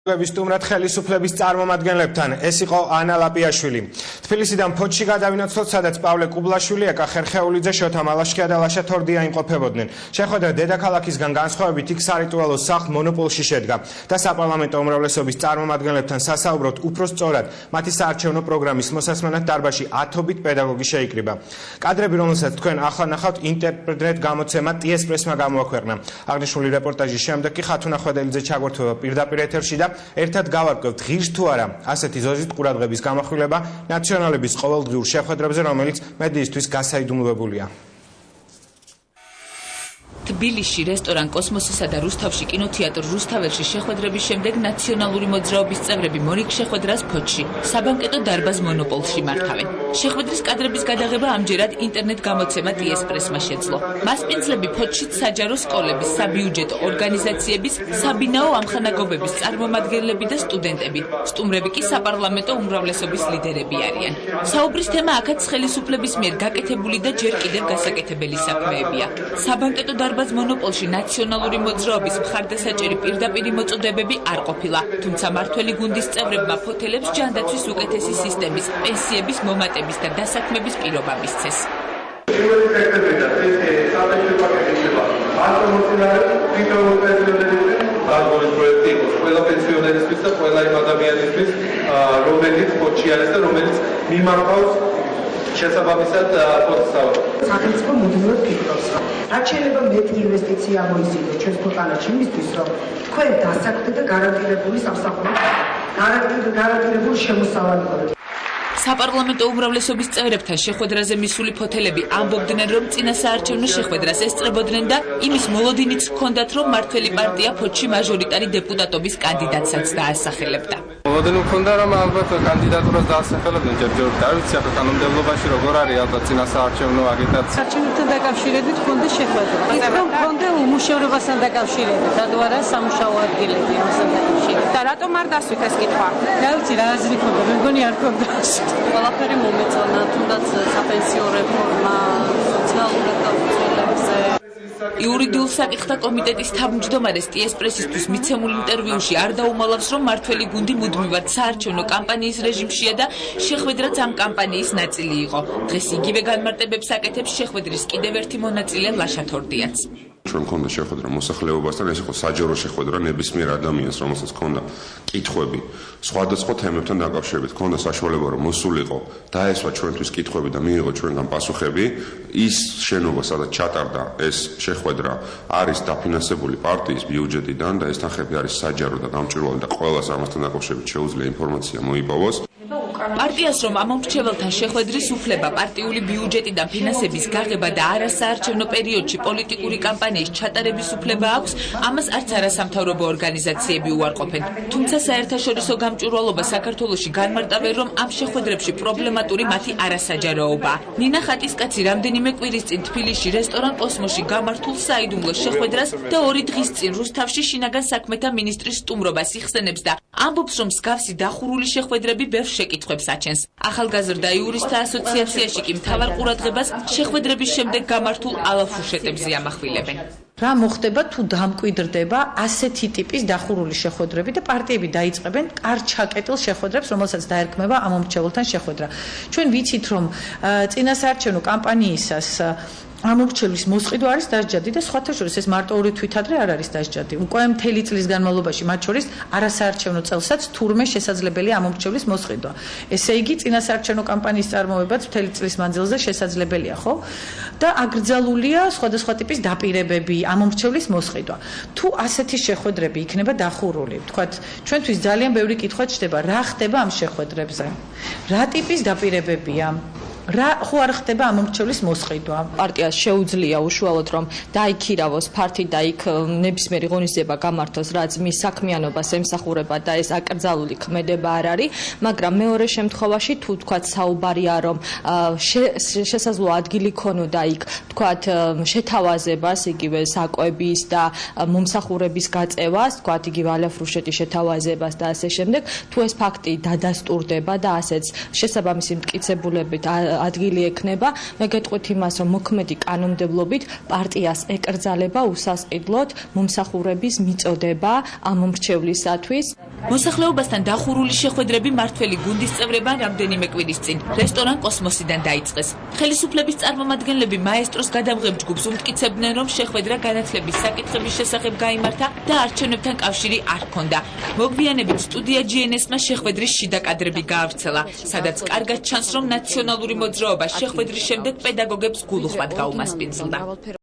Სტუმრად ხელისუფლების წარმომადგენლებთან ეს იყო ანა ლაპიაშვილი. თბილისიდან ფოთში გადავინაცვლოთ, სადაც პავლე კუბლაშვილი, ეკა ხერხეულიძე, შოთა მალაშქია და ლაშა თორდია იმყოფებოდნენ. შეხვედრა დედაქალაქისგან განსხვავებით იქ სარიტუალო სახლ მონოპოლში შედგა და საპარლამენტო უმრავლესობის წარმომადგენლებთან სასაუბროდ უფრო სწორად მათი საარჩევნო პროგრამის მოსასმენად დარბაზში ათობით პედაგოგი შეიკრიბა. კადრები, რომელსაც თქვენ ახლა ნახავთ, ინტერნეტ გამოცემა ტიესპრესმა გამოაქვეყნა. აღნიშნული რეპორტაჟის შემდეგ კი ხათუნა ხვედელიძე ჩაგვერთვება პირდაპირ ეთერში და ერთად გავარკვევთ ღირს თუ არა ასეთი ზოზით ყურადღების გამახვილება ნაციონალების ყოველდღიურ შეხვედრებზე, რომელიც მედიისთვის გასაიდუმლოებულია. თბილისში რესტორან კოსმოსისა და რუსთავში კინოთეატრ რუსთაველში შეხვედრების შემდეგ ნაციონალური მოძრაობის წევრები მონიკ შეხვედრას ფოთში, საბანკეტო დარბაზ მონოპოლში მართავენ. შეხვედრის კადრების გადაღება ამჯერად ინტერნეტ გამოცემა ტიესპრესმა შეძლო. მასპინძლები ფოთშიც საჯარო სკოლების, საბიუჯეტო ორგანიზაციების, საბინაო ამხანაგობების წარმომადგენლები და სტუდენტები. სტუმრები კი საპარლამენტო უმრავლესობის ლიდერები არიან. საუბრის თემა აქაც ხელისუფლების მიერ გაკეთებული და ჯერ კიდევ გასაკეთებელი საქმეებია. საბანკეტო დარბაზ მონოპოლში ნაციონალური მოძრაობის მხარდასაჭერი პირდაპირი მოწოდებები არ ყოფილა, თუმცა მართველი გუნდის წევრებმა ფოთელებს ჯანდაცვის უკეთესი სისტემის, პენსიების მომატების და დასაქმების პირობა მისცეს. ყველა პენსიონერისთვის და ყველა იმ ადამიანისთვის, რომელიც ფოთში არის და რომელიც მიმართავს შესაბამისად ფოთსაურს. სახელმწიფო მუდმივად ფიქრობს, რაც შეიძლება მეტი ინვესტიცია მოიზიდოს ჩვენს ქვეყანაში იმისთვის, რომ თქვენ დასაქმდეთ და გარანტირებული სამსახური, გარანტირებული შემოსავალი გქონდეთ. საპარლამენტო უმრავლესობის წევრებთან შეხვედრაზე მისული ფოთელები ამბობდნენ, რომ წინა საარჩევნო შეხვედრას ესწრებოდნენ და იმის მოლოდინიც ჰქონდათ, რომ მართველი პარტია ფოთში მაჟორიტარი დეპუტატობის კანდიდატსაც დაასახელებდა. მოლოდინი მქონდა, რომ ალბათ კანდიდატურას დაასახელებდნენ ჯერჯერობით. არ ვიცი, ახლა კანონმდებლობაში როგორ არის ალბათ წინა საარჩევნო აგიტაცია. საარჩევნოთან დაკავშირებით ჰქონდა შეხვედრა. ისე ჰქონდა უმუშევრობასთან დაკავშირებით, რადგან არა სამუშაო ადგილები ამასთან დაკავშირებით. და რატომ არ დასვით ეს კითხვა? რა ვიცი, რა აზრი ჰქონდა, მე მგონი არ ჰქონდა. ყველაფერი მომეწონა, თუნდაც საფენსიო რეფორმა, სოციალური გაუწყებელებზე. იურიდიულ საკითხთა კომიტეტის თავმჯდომარეს ტიესპრესისთვის მიცემულ ინტერვიუში არ დაუმალავს, რომ მართველი გუნდი მუდმივად საარჩევნო კამპანიის რეჟიმშია და შეხვედრაც ამ კამპანიის ნაწილი იყო. დღეს იგივე განმარტებებს აკეთებს შეხვედრის კიდევ ერთი მონაწილე ლაშა თორდიაც. ჩვენ მქონდა შეხვედრა მოსახლეობასთან, ეს იყო საჯარო შეხვედრა nebismier ადამიანს, რომელსაც ჰქონდა კითხვები სხვადასხვა თემებთან დაკავშირებით, ჰქონდა საშუალება რომ მოსულიყო, დაესვა ჩვენთვის კითხვები და მიიღო ჩვენგან პასუხები. ის შენობა, სადაც ჩატარდა ეს შეხვედრა, არის დაფინანსებული პარტიის ბიუჯეტიდან და ეს თანხები არის საჯარო და გამჭვირვალე და ყველას ამასთან დაკავშირებით შეუძლია ინფორმაცია მოიპოვოს. პარტიას რომ ამომრჩეველთან შეხვედრის უფლება, პარტიული ბიუჯეტიდან ფინანსების გაღება და არასაარჩევნო პერიოდში პოლიტიკური კამპანიის ჩატარების უფლება აქვს, ამას არც არასამთავრობო ორგანიზაციები უარყოფენ. თუმცა საერთაშორისო გამჭვირვალობა საქართველოში განმარტავენ, რომ ამ შეხვედრებში პრობლემატური მათი არასაჯაროობაა. ნინა ხატისკაცი რამდენიმე კვირის წინ თბილისში რესტორან კოსმოსში გამართულ საიდუმლო შეხვედრას და 2 დღის წინ რუსთავში შინაგან საქმეთა მინისტრის სტუმრობას იხსენებს და ამბობს, რომ მსგავსი დახურული შეხვედრები ბევრ შეკითხვებს აჩენს. ახალგაზრდა იურისტთა ასოციაციაში კი მთავარ ყურადღებას შეხვედრების შემდეგ გამართულ ალაფუშეტებზე ამახვილებენ. რა მოხდება თუ დამკვიდრდება ასეთი ტიპის დახურული შეხვედრები და პარტიები დაიწყებენ კარჩაკეტილ შეხვედრებს, რომელსაც დაერქმევა ამომრჩეველთან შეხვედრა. ჩვენ ვიცით, რომ წინა საარჩევნო კამპანიისას ამომრჩევლის მოსყიდვა არის დასჯადი და სხვათა შორის ეს მარტო 2 თვით ადრე არ არის დასჯადი. უკვე მთელი წლის განმავლობაში, მათ შორის არასაარჩევნო წელსაც თურმე შესაძლებელია ამომრჩევლის მოსყიდვა. ესე იგი, წინა საარჩევნო კამპანიის წარმოებაც მთელი წლის მანძილზე შესაძლებელია, ხო? და აკრძალულია სხვადასხვა ტიპის დაპირებები, ამომრჩევლის მოსყიდვა. თუ ასეთი შეხვედრები იქნება დახურული, ვთქვათ, ჩვენთვის ძალიან ბევრი კითხვა ჩდება, რა ხდება ამ შეხვედრებზე? რა ტიპის დაპირებებია? ხო არ ხდება ამომრჩევლის მოსყიდვა. პარტიას შეუძლია უშუალოდ რომ დაიქირავოს ფართი და იქ ნებისმიერი ღონისძიება გამართოს, რაც მის საქმიანობას ემსახურება და ეს აკრძალული ქმედება არ არის, მაგრამ მეორე შემთხვევაში თუ თქვათ საუბარია რომ შესაძლო ადგილი ქონოდა იქ თქვათ შეთავაზებას, იგივე საკვების და მომსახურების გაწევას, თქვათ იგივე ალაფრუშეტის შეთავაზებას და ასე შემდეგ, თუ ეს ფაქტი დადასტურდება და ასეც შესაბამისი მტკიცებულებით ადგილი ექნება, მე გეტყვით იმას, რომ მოქმედი კანონმდებლობით პარტიას ეკრძალება უსასყიდლოდ მომსახურების მიწოდება ამ მომრჩევლისათვის. მოსახლეობასთან დახურული შეხვედრები მართველი გუნდის წევრებთან რამდენიმე კვირის წინ რესტორან კოსმოსიდან დაიწყეს. ხელისუფლების წარმომადგენლები მაესტროს გადამღებ ჯგუფს უმტკიცებდნენ, რომ შეხვედრა განათლების საკითხების შესახებ გაიმართა და არჩევნებთან კავშირი არ ჰქონდა. მოგვიანებით სტუდია GNS-მა შეხვედრის შიდა კადრები გაავრცელა, სადაც კარგად ჩანს, რომ ნაციონალური მოძრაობა შეხვედრის შემდეგ პედაგოგებს გულუხმად გაუმასპინძლდა.